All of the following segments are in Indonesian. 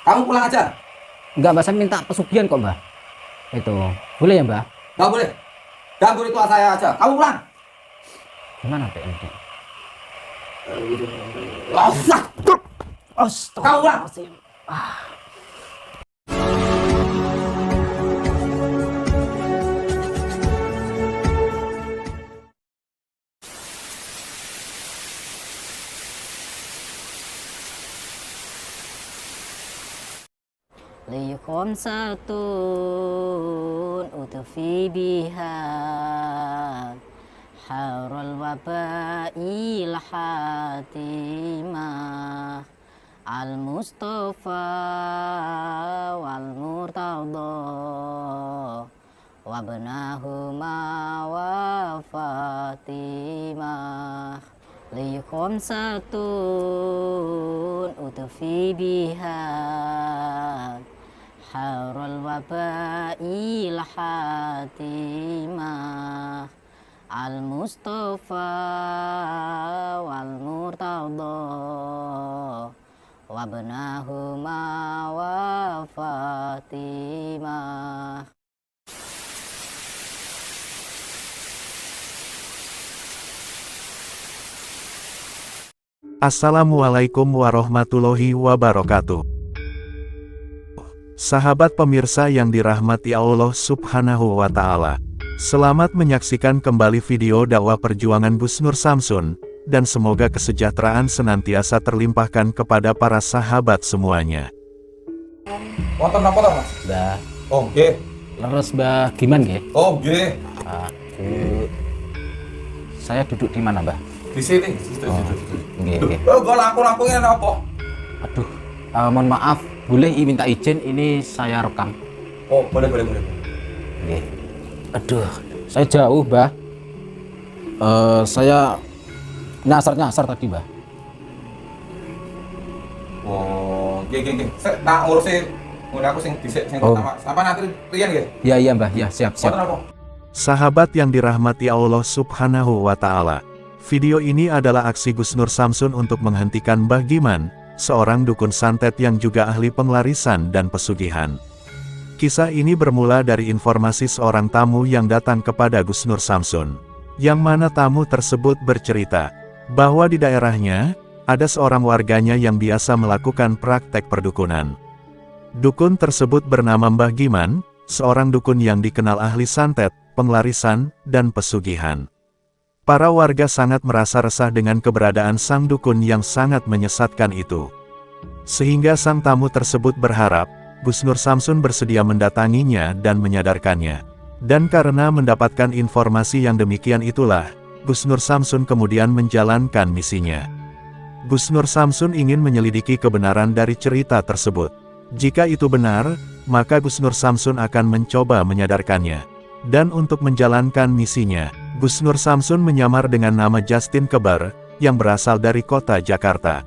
Kamu pulang aja. Enggak, Mbah, saya minta pesugihan kok, Mbah. Itu boleh ya, Mbah? Nggak boleh. Ganggu ritual saya aja. Kamu pulang. Gimana Pak ini? Kamu pulang. li khamsatun utfi biha harul wabail hatimah al mustafa wal murtada wabnahuma wa fatimah li khamsatun utfi biha harul wabail hatimah al mustafa wal murtada wabnahuma wa fatimah. Assalamualaikum warahmatullahi wabarakatuh. Sahabat pemirsa yang dirahmati Allah Subhanahu wa Ta'ala, selamat menyaksikan kembali video dakwah perjuangan Gus Nur Samsun, dan semoga kesejahteraan senantiasa terlimpahkan kepada para sahabat semuanya. Wonten napa to, Mas? Mbah, Oh, nggih. leres Mbah gimana nggih? Oh, nggih. Aduh. Saya duduk di mana, Mbah? Di sini, situ. Nggih, nggih. Oh, kok lampu-lampunya apa? Aduh, mohon maaf, boleh minta izin ini saya rekam. Oh, boleh. Nggih. Aduh, saya jauh, Mbah. Saya nyasar tadi, Mbah. Oh, nggih. Saya tak ngurusi ngene aku sing dhisik sing Oh. pertama. Apa nanti riyen nggih? Iya, Mbah. Ya, siap. Wonten apa? Sahabat yang dirahmati Allah Subhanahu wa Ta'ala, video ini adalah aksi Gus Nur Samsun untuk menghentikan Mbah Giman, seorang dukun santet yang juga ahli penglarisan dan pesugihan. Kisah ini bermula dari informasi seorang tamu yang datang kepada Gus Nur Samsun, yang mana tamu tersebut bercerita bahwa di daerahnya ada seorang warganya yang biasa melakukan praktek perdukunan. Dukun tersebut bernama Mbah Giman, seorang dukun yang dikenal ahli santet, penglarisan, dan pesugihan. Para warga sangat merasa resah dengan keberadaan sang dukun yang sangat menyesatkan itu. Sehingga sang tamu tersebut berharap, Gus Nur Samsun bersedia mendatanginya dan menyadarkannya. Dan karena mendapatkan informasi yang demikian itulah, Gus Nur Samsun kemudian menjalankan misinya. Gus Nur Samsun ingin menyelidiki kebenaran dari cerita tersebut. Jika itu benar, maka Gus Nur Samsun akan mencoba menyadarkannya. Dan untuk menjalankan misinya, Gus Nur Samsun menyamar dengan nama Justin Kebar, yang berasal dari kota Jakarta.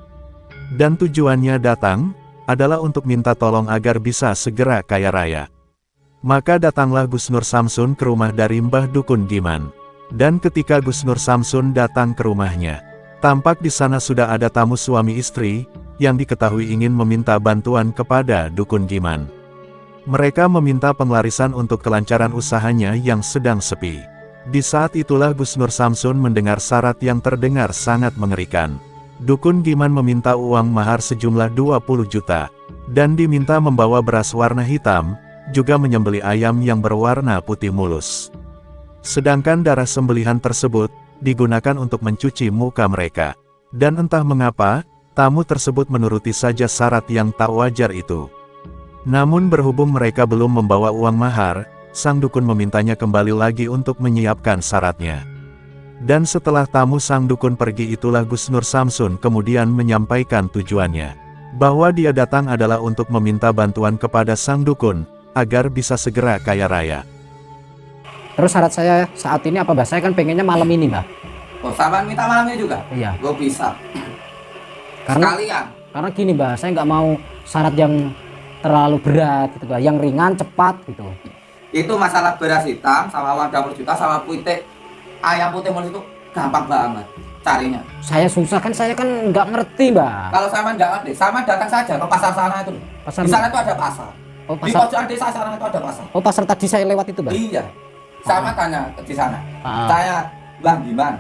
Dan tujuannya datang, adalah untuk minta tolong agar bisa segera kaya raya. Maka datanglah Gus Nur Samsun ke rumah dari Mbah Dukun Giman. Dan ketika Gus Nur Samsun datang ke rumahnya, tampak di sana sudah ada tamu suami istri, yang diketahui ingin meminta bantuan kepada Dukun Giman. Mereka meminta penglarisan untuk kelancaran usahanya yang sedang sepi. Di saat itulah Gus Nur Samsun mendengar syarat yang terdengar sangat mengerikan. Dukun Giman meminta uang mahar sejumlah 20 juta, dan diminta membawa beras warna hitam, juga menyembelih ayam yang berwarna putih mulus. Sedangkan darah sembelihan tersebut, digunakan untuk mencuci muka mereka. Dan entah mengapa, tamu tersebut menuruti saja syarat yang tak wajar itu. Namun berhubung mereka belum membawa uang mahar, sang dukun memintanya kembali lagi untuk menyiapkan syaratnya. Dan setelah tamu sang dukun pergi itulah Gus Nur Samsun kemudian menyampaikan tujuannya. Bahwa dia datang adalah untuk meminta bantuan kepada sang dukun, agar bisa segera kaya raya. Terus syarat saya saat ini apa, Mbah? Saya kan pengennya malam ini, Mbah. Oh, sampean minta malamnya juga? Iya. Gue bisa. Karena Sekalian. karena gini, Mbah, saya nggak mau syarat yang terlalu berat gitu, Mbah. Yang ringan, cepat gitu. Itu masalah beras hitam sama uang 20 juta sama putih ayam putih mulus itu gampang banget carinya. Saya susah kan, saya kan nggak ngerti, Mbah. Kalau sama nggak ngerti, sama datang saja ke pasar sana itu. Pasar. Di sana itu ada pasar. Oh, Di pasar. pojokan desa sana itu ada pasar. Oh, pasar tadi saya lewat itu, Mbah. Iya. Sama tanya di sana. Ah. Saya Bang Diman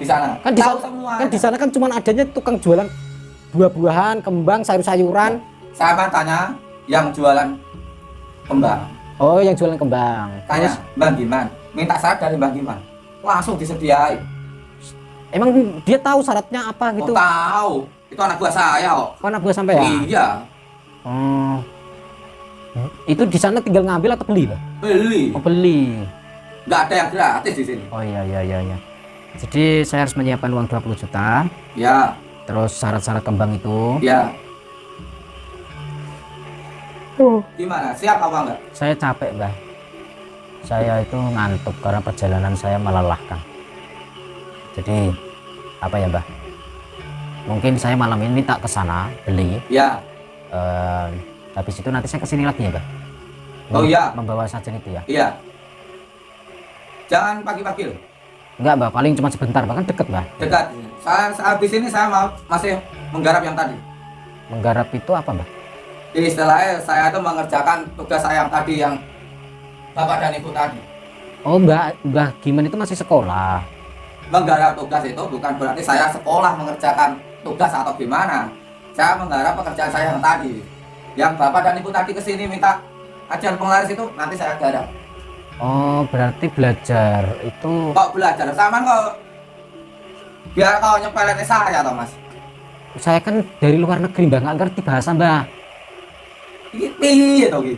di sana. Kan di Tahu sana, semua. kan di sana kan cuma adanya tukang jualan buah-buahan, kembang, sayur-sayuran. Sama tanya yang jualan kembang. Oh, yang jualan kembang. Tanya Terus Bang Diman, minta syarat dari Bang Diman. Langsung disediain. emang dia tahu syaratnya apa gitu? Oh, tahu. Itu anak buah saya kok. Oh, anak buah sampai ya? Iya, Oh. Itu di sana tinggal ngambil atau beli, Mbah? beli. Oh, beli. Nggak ada yang gratis di sini. Oh iya iya iya iya. Jadi saya harus menyiapkan uang 20 juta. Ya, Terus syarat-syarat kembang itu. ya. Gimana? Siap apa enggak? Saya capek, Mbah. Saya itu ngantuk karena perjalanan saya melelahkan. Jadi apa ya, Mbah? Mungkin saya malam ini minta ke sana beli. Ya. Habis itu nanti saya kesini lagi ya, Mbah. Oh iya. Membawa sajen itu ya. Iya. Jangan pagi-pagi loh. Enggak, Mbah, paling cuma sebentar, bahkan deket, Mbah. Dekat. Habis ini saya mau masih menggarap yang tadi. Menggarap itu apa, Mbah? Istilahnya saya itu mengerjakan tugas saya yang tadi yang Bapak dan Ibu tadi. Oh, Mbah Giman itu masih sekolah. Menggarap tugas itu bukan berarti saya sekolah mengerjakan tugas atau gimana. Saya menggarap pekerjaan saya yang tadi. Yang Bapak dan Ibu tadi kesini minta ajar penglaris itu nanti saya garap. Oh, berarti belajar itu. Kok belajar sama kok biar kau nyepelin saya toh Mas. Saya kan dari luar negeri, Mbah, nggak ngerti bahasa, Mbah. Iki piye to iki?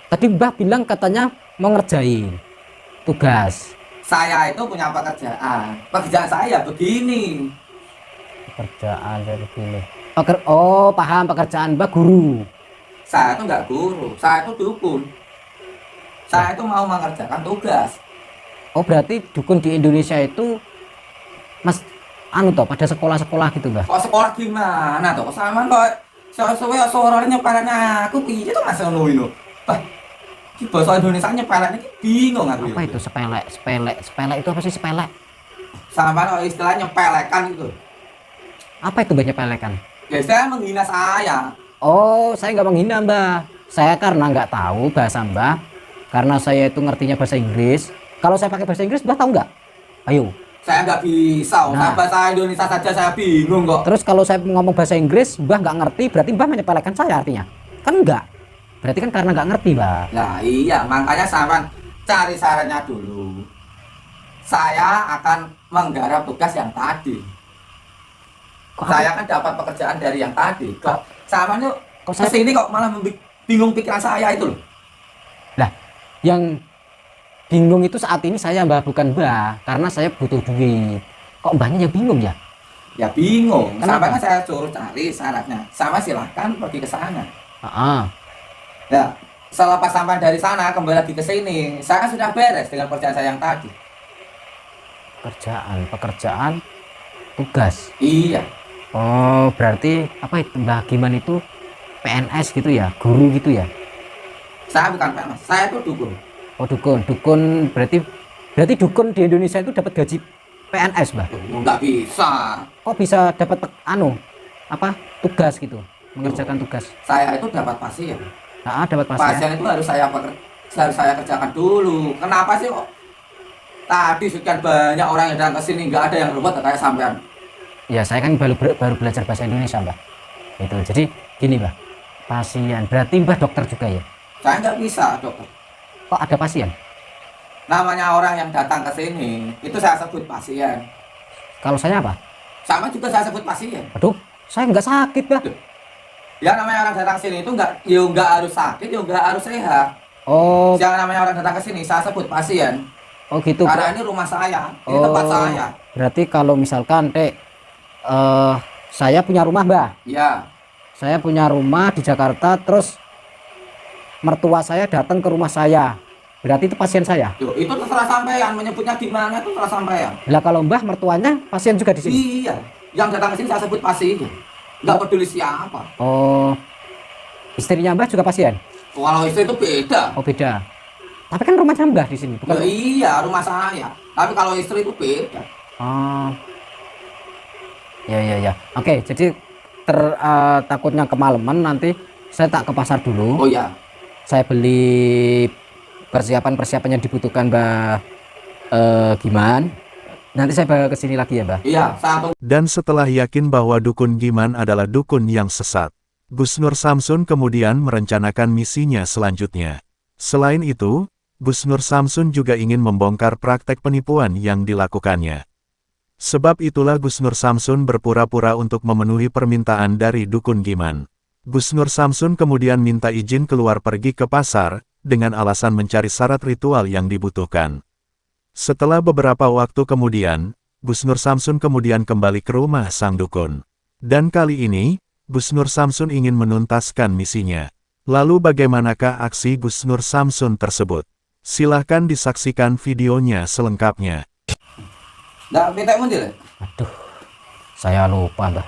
Tadi Mbah bilang katanya mau ngerjain tugas. Saya itu punya pekerjaan. Pekerjaan saya begini. Pekerjaan dari begini. Oh, paham, pekerjaan Mbah guru. Saya itu nggak guru, saya itu dukun. Saya itu mau mengerjakan tugas. Oh, berarti dukun di Indonesia itu Mas anu toh pada sekolah-sekolah gitu, Mbah. Kok sekolah gimana toh? Sama kok sesuai suaranya nyepelin aku piye tuh Mas ngono ini. Bah, di bahasa Indonesia nyepelin iki bingung aku. Apa itu sepele? Sepele itu apa sih sepele? Sama kok istilahnya nyepelekan itu. Apa itu Mbah nyepelekan? Ya saya menghina saya. Oh, saya nggak menghina, Mbah. Saya karena nggak tahu bahasa Mbah. Karena saya itu ngertinya bahasa Inggris. Kalau saya pakai bahasa Inggris, Mbah tahu nggak? Ayo. Saya nggak bisa, Nah. bahasa Indonesia saja saya bingung kok. Terus kalau saya ngomong bahasa Inggris, Mbah nggak ngerti, berarti Mbah menyepelekan saya artinya? Kan enggak. Berarti kan karena nggak ngerti, Mbah. Nah iya, makanya sama cari syaratnya dulu. Saya akan menggarap tugas yang tadi. Saya kan dapat pekerjaan dari yang tadi. Kok sama nih Kok saya- kesini kok malah bingung pikiran saya itu loh. Lah, yang bingung itu saat ini saya, Mbah, bukan Mbah, karena saya butuh duit. Kok Mbahnya ya bingung ya? Ya bingung. Kenapa? Sama kan saya suruh cari syaratnya. Sama silahkan pergi ke sana. Heeh. Nah, selepas sampai dari sana kembali lagi ke sini, saya kan sudah beres dengan pekerjaan saya yang tadi. Pekerjaan, tugas. Iya. Oh, berarti apa itu Mbah Giman itu PNS gitu ya, guru gitu ya? Saya bukan PNS, saya itu dukun. Oh, dukun berarti dukun di Indonesia itu dapat gaji PNS, Mbah. Nggak bisa. Kok bisa dapat tugas gitu, mengerjakan tugas? Saya itu dapat pasien. Dapat pasien. Pasien itu harus saya kerjakan dulu. Kenapa sih kok tadi sekian banyak orang yang datang ke sini nggak ada yang robot kayak sampean? Ya, saya kan baru belajar bahasa Indonesia, Mbah. Itu. Jadi gini, Mbah. Pasien. Berarti Mbah dokter juga ya? Saya nggak bisa, dokter. Kok ada pasien? Namanya orang yang datang ke sini, itu saya sebut pasien. Kalau saya apa? Sama juga saya sebut pasien. Aduh, saya nggak sakit, Mbah. Ya namanya orang datang ke sini itu nggak harus sakit, nggak harus sehat. Oh, Yang namanya orang datang ke sini, saya sebut pasien. oh gitu. Karena ini rumah saya, ini tempat saya. Berarti kalau misalkan saya punya rumah, Mbah. Ya, Saya punya rumah di Jakarta, terus mertua saya datang ke rumah saya. Berarti itu pasien saya. yo, itu terserah sampean menyebutnya gimana itu terserah sampean. Lah kalau Mbah mertuanya pasien juga di sini. Iya, yang datang ke sini saya sebut pasien. Nggak peduli siapa. Oh, istrinya Mbah juga pasien. Kalau istri itu beda. Oh, beda. Tapi kan rumahnya Mbah di sini, Ya, bukan? iya, rumah saya. Tapi kalau istri itu beda. Oh. Ya. Oke, jadi takutnya kemalaman nanti saya tak ke pasar dulu. Oh iya. Saya beli persiapan yang dibutuhkan Mbah Giman. Nanti saya bakal kesini lagi ya Mbah. Iya, satu. Dan setelah yakin bahwa dukun Giman adalah dukun yang sesat, Gus Nur Samsun kemudian merencanakan misinya selanjutnya. Selain itu, Gus Nur Samsun juga ingin membongkar praktek penipuan yang dilakukannya. Sebab itulah Gus Nur Samsun berpura-pura untuk memenuhi permintaan dari dukun Giman. Gus Nur Samsun kemudian minta izin keluar pergi ke pasar, dengan alasan mencari syarat ritual yang dibutuhkan. Setelah beberapa waktu kemudian, Gus Nur Samsun kemudian kembali ke rumah sang dukun. Dan kali ini, Gus Nur Samsun ingin menuntaskan misinya. Lalu bagaimanakah aksi Gus Nur Samsun tersebut? Silahkan disaksikan videonya selengkapnya. Nggak minta mundur. Aduh, saya lupa Mbah.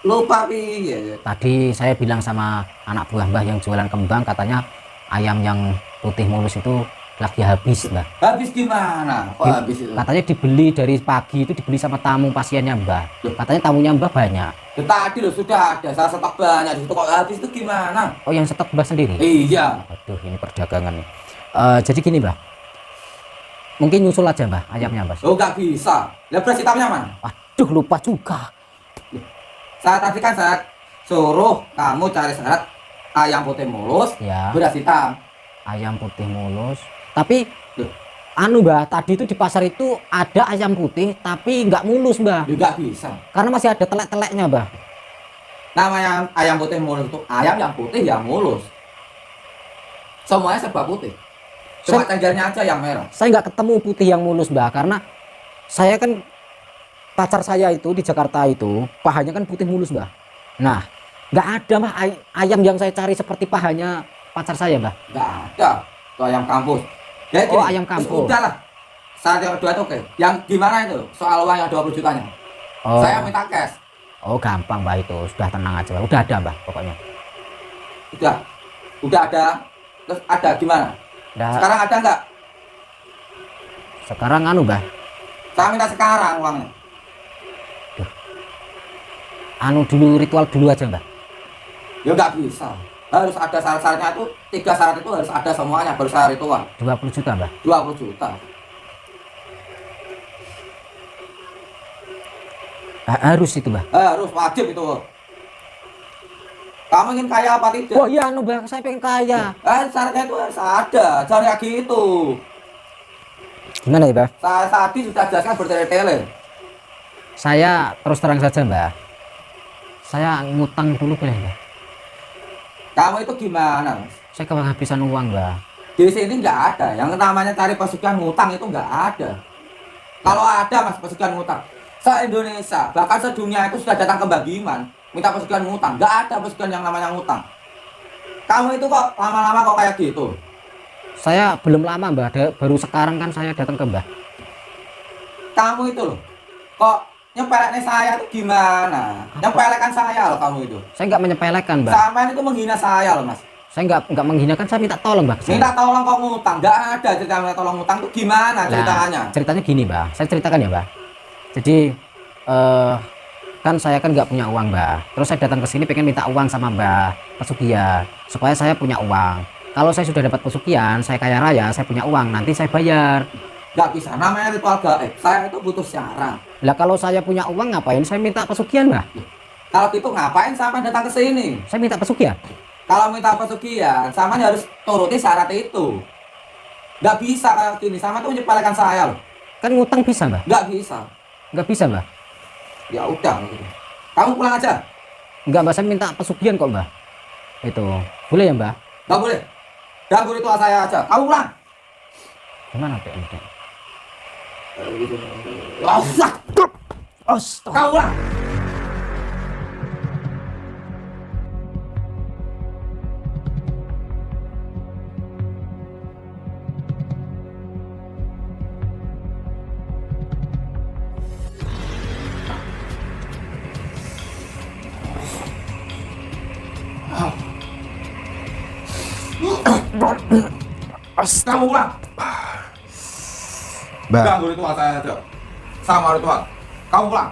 Lupa piye. Tadi saya bilang sama anak buah Mbah yang jualan kembang, katanya ayam yang putih mulus itu lagi habis Mbah. Habis gimana? Kok habis itu? Katanya dibeli dari pagi itu, dibeli sama tamu pasiennya Mbah. Katanya tamunya Mbah banyak. Ya, tadi loh sudah ada, saya stok banyak di situ, kok habis itu gimana? Oh, yang stok Mbah sendiri? Iya. Aduh, ini perdagangan nih. Jadi gini Mbah, mungkin nyusul aja Mbah ayamnya Mbah. Oh nggak bisa. Lah beras hitamnya mana? Aduh, lupa juga. Saya tadi kan saya suruh kamu cari syarat ayam putih mulus, Ya, beras hitam. ayam putih mulus. Tapi Loh, anu Mbah, tadi itu di pasar itu ada ayam putih tapi nggak mulus Mbah, juga bisa. karena masih ada telek-teleknya Mbah. Namanya ayam putih mulus itu ayam yang putih yang mulus. Semuanya serba putih. Cuma cenggernya aja yang merah. Saya nggak ketemu putih yang mulus Mbah, karena saya kan pacar saya itu di Jakarta itu pahanya kan putih mulus Mbah. Nah, nggak ada Mbah ayam yang saya cari seperti pahanya pacar saya Mbah. Nggak ada. Itu ayam kampus. Jadi, Oh, ayam kampus. Udah lah. Saat yang kedua itu oke. Yang gimana itu? Soal uang yang 20 jutanya. Oh, Saya minta cash. oh gampang Mbah, itu sudah tenang aja Mbah. Udah ada Mbah pokoknya. Udah. Udah ada. Terus ada gimana? Udah. Sekarang ada nggak? Sekarang anu Mbah, Saya minta sekarang uangnya. anu dulu, ritual dulu aja Mbah. Ya nggak bisa. Harus ada syarat-syaratnya itu. 3 syarat itu harus ada semuanya. Baru saya ritual. 20 juta Mbah. 20 juta. Harus itu Mbah. Harus wajib itu. Kamu ingin kaya apa tidak? Wah iya anu Mbah, saya pengen kaya. Syaratnya itu harus ada. Jangan kayak gitu. Gimana ya Mbah? Saya tadi sudah jelaskan bertele-tele. Saya terus terang saja Mbah, saya ngutang dulu boleh Mbah? Kamu itu gimana, Mas? Saya kehabisan uang Mbah. Di sini nggak ada. Yang namanya cari pesugihan ngutang itu nggak ada. Kalau ada Mas pesugihan ngutang, se-Indonesia bahkan sedunia itu sudah datang ke Mbak Giman minta pesugihan ngutang. Nggak ada pesugihan yang namanya ngutang. Kamu itu kok lama-lama kok kayak gitu? Saya belum lama Mbah, baru sekarang kan saya datang ke Mbah. Kamu itu loh, kok nyepeleknya saya itu gimana? Nyepelekan saya loh kamu itu. Saya nggak menyepelekan Mbah. Sampean itu menghina saya loh Mas. Saya nggak menghinakan, saya minta tolong Mbah. Minta tolong kok ngutang, nggak ada cerita minta tolong ngutang itu gimana ceritanya? Ceritanya gini Mbah, saya ceritakan ya Mbah. Jadi kan saya kan nggak punya uang Mbah. Terus saya datang ke sini pengen minta uang sama Mbah pesugihan supaya saya punya uang. Kalau saya sudah dapat pesugihan, saya kaya raya, saya punya uang, nanti saya bayar. Nggak bisa, namanya ritual gaib. Saya itu butuh syarat. Lah kalau saya punya uang ngapain saya minta pesugihan Mbah? Kalau gitu ngapain sampai datang ke sini? Saya minta pesugihan. Kalau minta pesugihan, sama harus turuti syarat itu. Nggak bisa kayak gini, sama tuh menyepelekan saya loh. Kan ngutang bisa Mbah? Nggak bisa. Nggak bisa Mbah? Ya udah. Gitu. Kamu pulang aja. Nggak Mbah, saya minta pesugihan kok Mbah. Itu boleh ya Mbah? Nggak boleh. Ganggu ritual saya aja. Kamu pulang. Gimana Pak? Astaga. Kamu pulang. Kamu pulang. Mbak, Ganggu ritual saya aja. Sama ritual. Kamu pulang.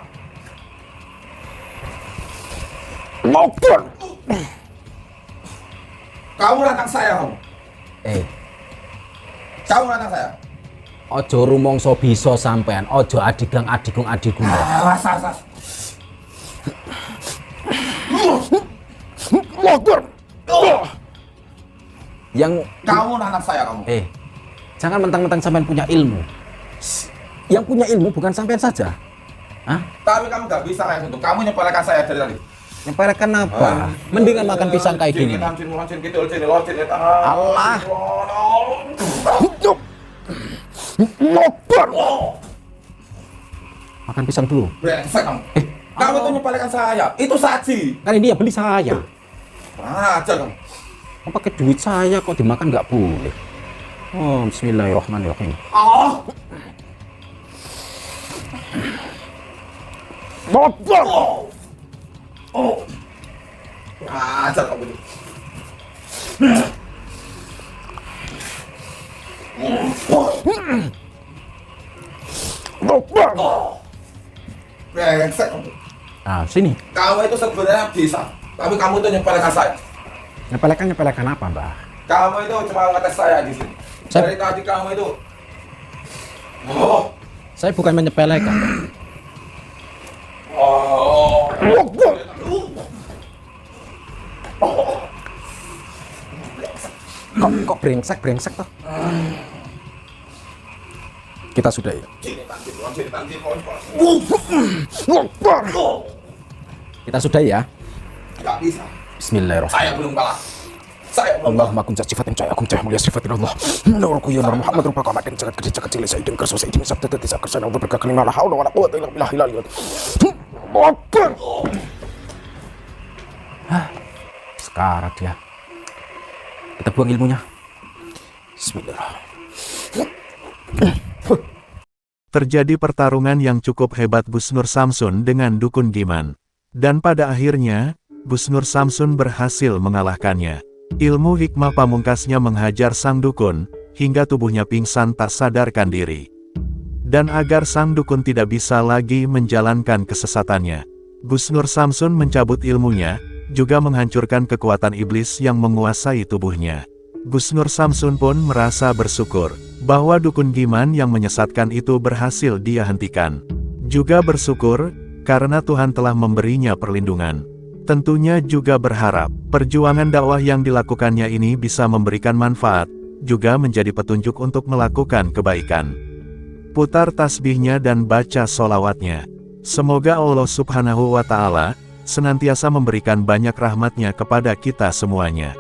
Kamu nantang saya kamu. Kamu nantang saya. Ojo rumongso bisa sampean, ojo adigang adigung adigung. Was. Yang Kamu nantang saya kamu. jangan mentang-mentang sampean punya ilmu. Yang punya ilmu bukan sampean saja. Hah? Tapi kamu gak bisa kayak gitu. Kamu nyepelekan saya dari tadi. Nyepelekan apa? Mendingan makan pisang kayak gini. Allah. Makan pisang dulu. Brengsek kamu. Kamu tuh nyepelekan saya. Itu saji. Kan ini ya beli saya. Ajar kamu. Kok pakai duit saya kok dimakan nggak boleh? Oh, bismillahirrahmanirrahim. Ajar kamu itu. Brengsek kamu. Nah, sini. Kamu itu sebenarnya bisa. Tapi kamu tuh nyepelekan saya. Nyepelekan apa, Mbak? Kamu itu cuma ngetes saya di sini. Dari tadi kamu itu. Saya bukan menyepelekan. Kok brengsek toh? Kita sudah ya. Kita sudah ya. Gak bisa. Bismillahirrahmanirrahim. Saya belum kalah. Saya belum kalah. Allahumma kun sifatin cahaya kun cahaya mulia sifatin Allah. Nurku ya nur Muhammad rupa kamatin jagat gede jagat cilik sayyidin kerso sayyidin sabda tisa kersana wa berkah kalimah la haula wala quwwata illa billah hilal. Sekarat dia. Kita buang ilmunya. Bismillahirrahmanirrahim. Terjadi pertarungan yang cukup hebat Busnur Samsun dengan Dukun Giman. Dan pada akhirnya, Busnur Samsun berhasil mengalahkannya. Ilmu hikmah pamungkasnya menghajar sang dukun, hingga tubuhnya pingsan tak sadarkan diri. Dan agar sang dukun tidak bisa lagi menjalankan kesesatannya, Busnur Samsun mencabut ilmunya, juga menghancurkan kekuatan iblis yang menguasai tubuhnya. Busnur Samsun pun merasa bersyukur, bahwa Dukun Giman yang menyesatkan itu berhasil dia hentikan. Juga bersyukur, karena Tuhan telah memberinya perlindungan. Tentunya juga berharap, perjuangan dakwah yang dilakukannya ini bisa memberikan manfaat, juga menjadi petunjuk untuk melakukan kebaikan. Putar tasbihnya dan baca sholawatnya. Semoga Allah Subhanahu wa Ta'ala senantiasa memberikan banyak rahmatnya kepada kita semuanya.